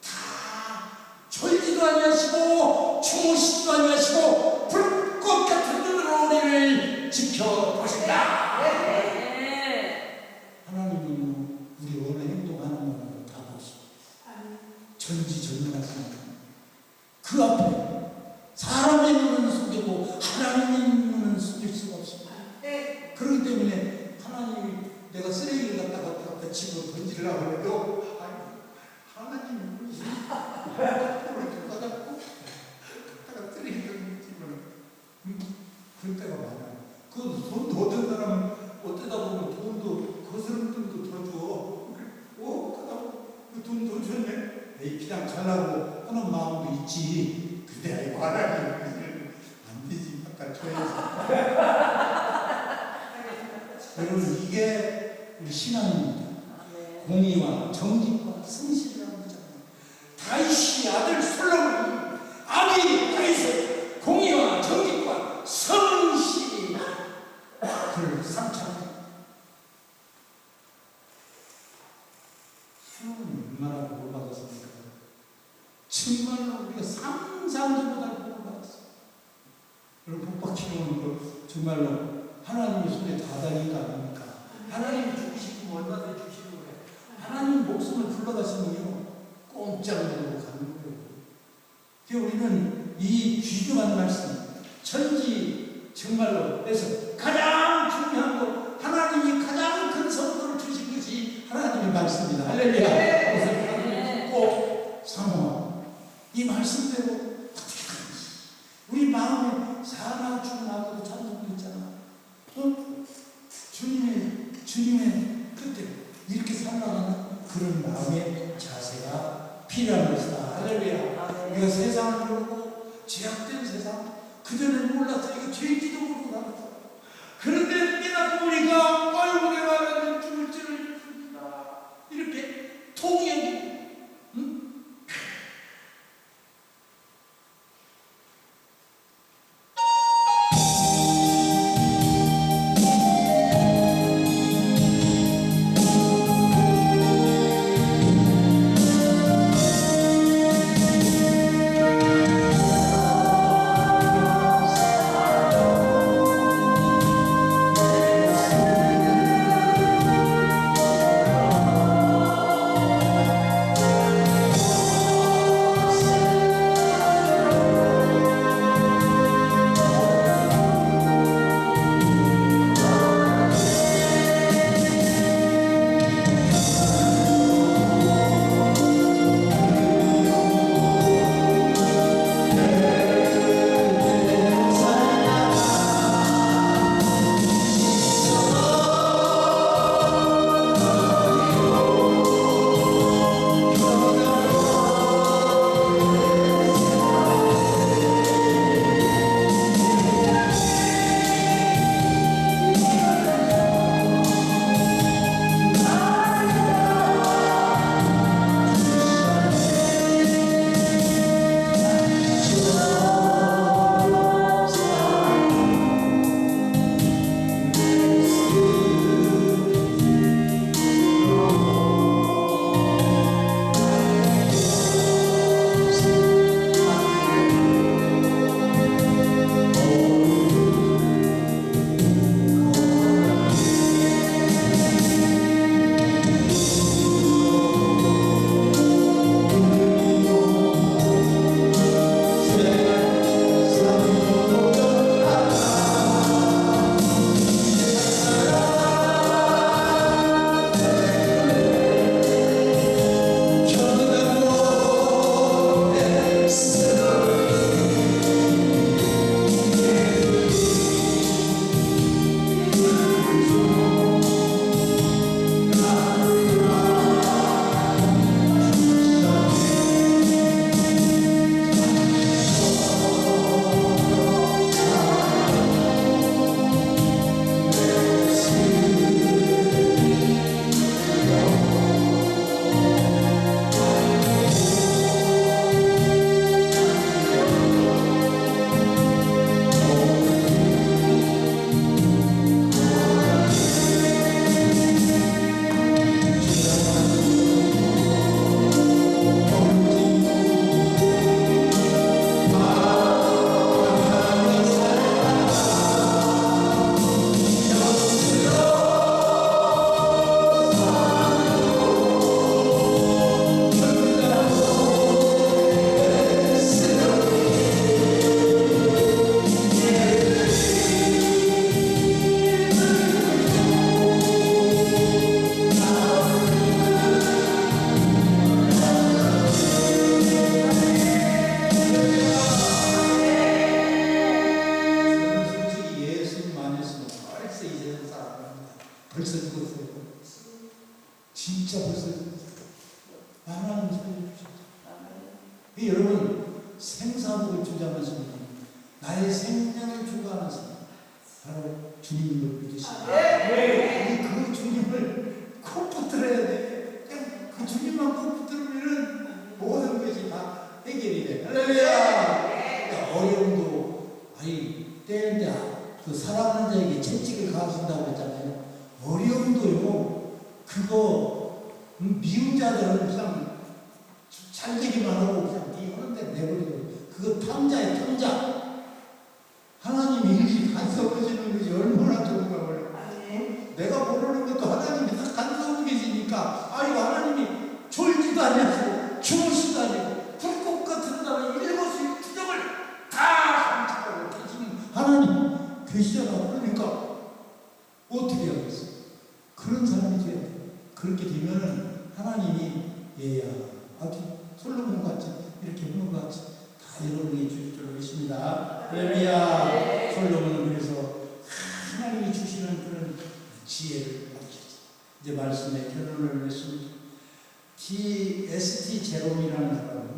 다 졸지도 아니하시고 주무시지도 아니하시고 불꽃 같은 눈으로 우리를 지켜보신다. 하나님은요 우리 어느 행동하는 것을 다 보시고 전지전능하십니다. 그 앞에 사람의 눈은 속이고 하나님의 눈은 속일 수가 없습니다. 그렇기 때문에 하나님이 내가 쓰레기를 갖다가 집어 던지려고 해도 하나님이 갖다가 쓰레기 던지면 그럴 때가 많아요. 그 돈도 어떤 사람은 어쩌다 보면 돈도 거스름 돈도 더 줘. 그 돈 더 줬네. 에이 그냥 가려고 하는 마음도 있지. 근데 아이고 하나님 안 되지. 아까 줘야지. 여러분 이게 우리 신앙입니다. 공의와 정직과 성실이라는 거잖아요. 다윗의 아들 솔로몬이 아비 다윗의 공의와 정직과 성실이 그를 삼창합니다. 하나님 얼마나 복을 받았습니까? 정말로 우리가 상상보다 복을 받았어요. 여러분 복 받기는 거 정말로 하나님의 손에 다 달린 거 아닙니까? 하나님이 주시고 얼마든지 주시고 그래. 하나님 목숨을 불러가시면요 꼼짝으로 가는 거예요. 우리는 이 귀중한 말씀 천지 정말로 그래서 가장 중요한 거 하나님이 가장 큰 선물을 주신 것이 하나님의 말씀입니다. 할렐루야. 그래서 하나님을 꼭 사모하고 이 말씀대로 어떻게 하는지 우리 마음에 사나 주나도 찬송도 있잖아. 주님의 그때 이렇게 살아가는 그런 마음의 자세가 필요한 것이다. 할렐루야. 우리가 세상을 모르고 죄악된 세상 그전에 몰랐어. 이거 죄인지도 모르고 나갔어. 그런데 깨닫고 보니까 아이고 내가 죽을 줄을 이렇게 통역이 여러분 생사복을 주장하십니다. 나의 생명을 주관하는 사람 바로 주님을 믿으십니다. 그 주님을 꼭 붙들어야 돼. 그 주님만 꼭 붙들으면 모든 것이 다 해결이 돼. 할렐루야. 어려움도 때인데 그 사랑하는 자에게 채찍을 가하신다고 했잖아요. 어려움도요. 그거 미운 자들은 그냥 잘 되기만 하고 그냥 하는 데 내버리고 그거 탐자예요. 탐자. 하나님이 일일이 간섭하시는 것이 얼마나 좋은가 몰라요. 내가 모르는 것도 하나님이 다 간섭하고 계시니까 이거 하나님이 졸지도 않냐고 주무시도 아니고 불꽃 같은 나라에 일거수일투족을 다 감축하고 계시는 하나님 계시잖아. 그러니까 어떻게 하겠어? 그런 사람이 돼야 돼. 그렇게 되면은 하나님이 얘야 아주 솔로몬 같이 이렇게 하는 것 같이 다 여러분이 주실 줄 믿습니다. 할렐루야. 솔로몬은 그래서 하나님이 주시는 그런 지혜를 받으셨어요. 이제 말씀에 결론을 냈습니다. S.T. 제롬이라는 사람은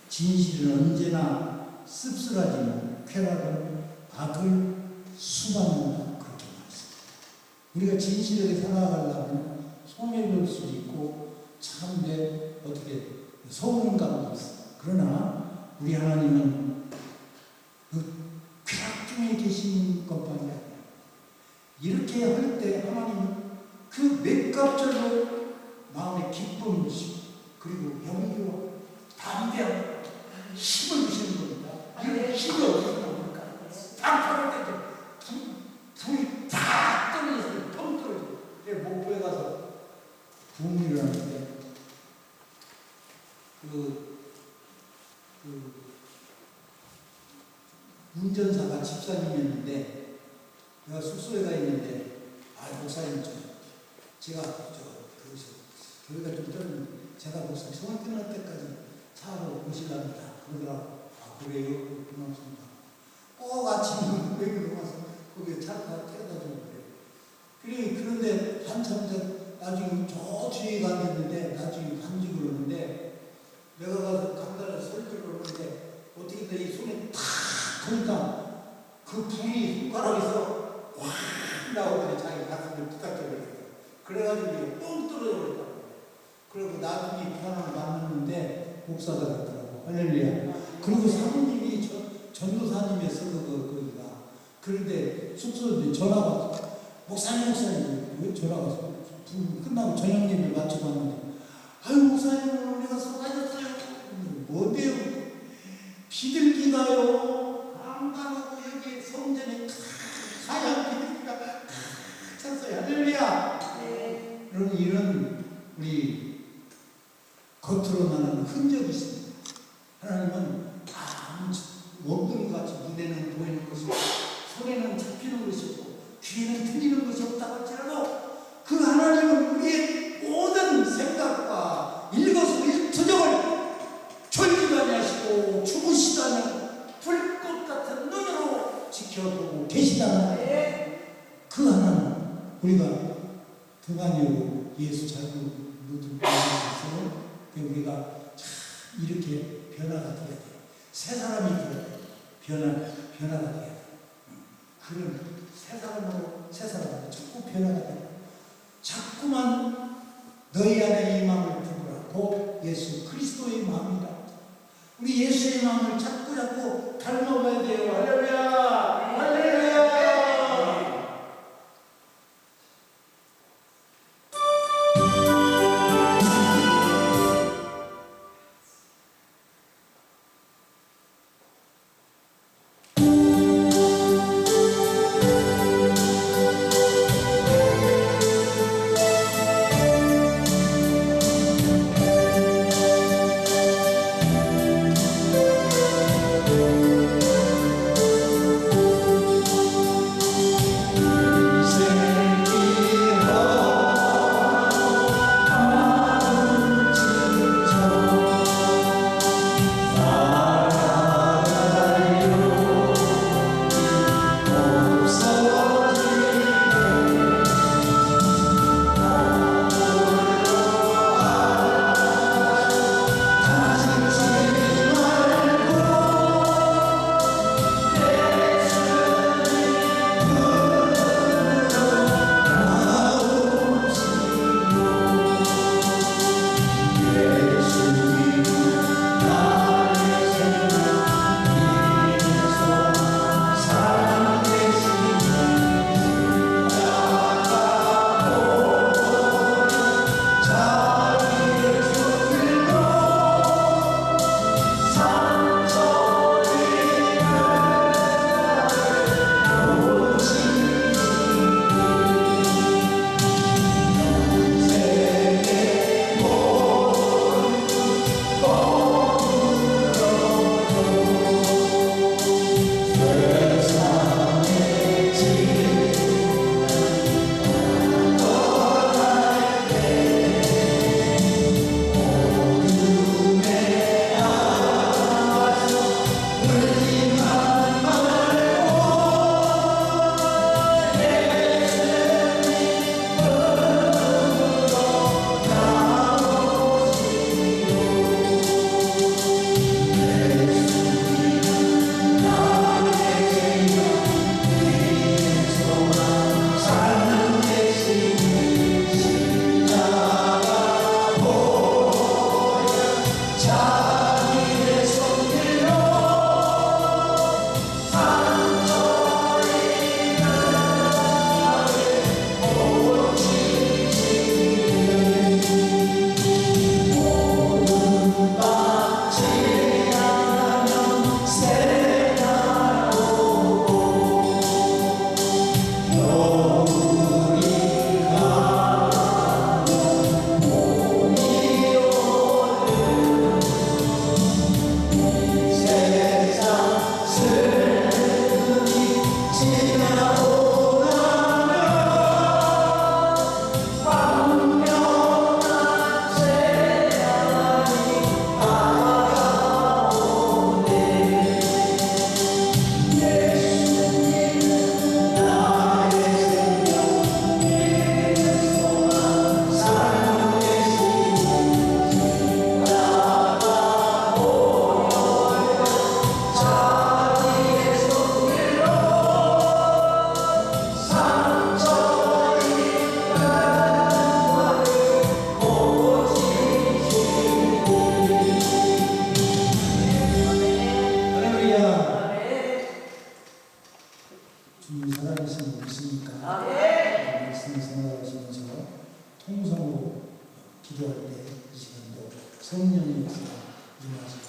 진실은 언제나 씁쓸하지만 쾌락은 악을 수반한다. 그렇게 말했습니다. 우리가 진실하게 살아가려면 소멸될 수도 있고 참내 어떻게 소문 감도 있어. 그러나 우리 하나님은 그 쾌락 중에 계신 것만이 아니라 이렇게 할 때 하나님은 그 맥갑절로 마음의 기쁨을 주시고 그리고 영기와 담대함 힘을 주시는 겁니다. 이런 힘이 어디서 나옵니까? 땅파를 때도 불이 다 떨어졌어요. 펑 떨어져요. 목포에 가서 부흥회를 하는데 운전사가 집사님이었는데 내가 숙소에 가 있는데 목사님 제가 교회가 좀 떨리는데 제가 목사님 성을 끝날 때까지 차로 모시랍니다. 그러더라고. 그래요? 고맙습니다. 꼭 아침에 외국에 와서 거기에 차 다 태워다 주고 그래요. 그런데 한참 나중에 저 뒤에 갔는데 나중에 간지 그러는데 내가 가서 간단히 설교를 하는데 어떻게 이 손에 탁 하니까 그 불이 손가락에서 확 나오더니 자기 가슴을 부탁해버렸어요. 그래가지고 뻥 떨어져 버렸다고. 그리고 나중에 부산을 만났는데 목사가 됐더라고. 할렐루야. 그리고 사모님이 전도사님이었어. 거기가. 그런데 숙소에 전화가 왔어. 목사님 왜 전화가 왔어? 끝나고 저녁 예배를 마치고 왔는데 목사님 오늘 내가 쏟아졌어요. 뭔데요? 비둘기가요. 안가고 여기 성전에 하얀 비둘기가 찼어요. 할렐루야. 여러분 이런 우리 겉으로 나는 흔적이 있습니다. 하나님은 먹는 것 같이 눈에는 보이는 것이 없고 손에는 잡히는 것이 없고 귀에는 들리는 것이 없다고 할지라도 그 하나님은 우리의 모든 생각과 일거수일투족을 졸지도 아니하시고 주무시도 않는 불꽃 같은 눈으로 지켜보고 계시다는 그 하나님 우리가 등한이로 예수 잘 믿는 것에서 우리가 참 이렇게 변화가 되어야 돼요. 새 사람이 되어야 돼요. 변화가 돼야 돼요. 그런 새 사람으로 자꾸 변화가 돼요. 자꾸만 너희 안에 이 마음을 두라. 곧 예수 그리스도의 마음이다. 우리 예수의 마음을 자꾸 닮아가야 돼요. 할렐루야. 할렐루야. 주님 살아계신 분 믿습니까? 아멘. 말씀을 생각하시면서 통성으로 기도할 때 이 시간도 성령의 역사가 임하시고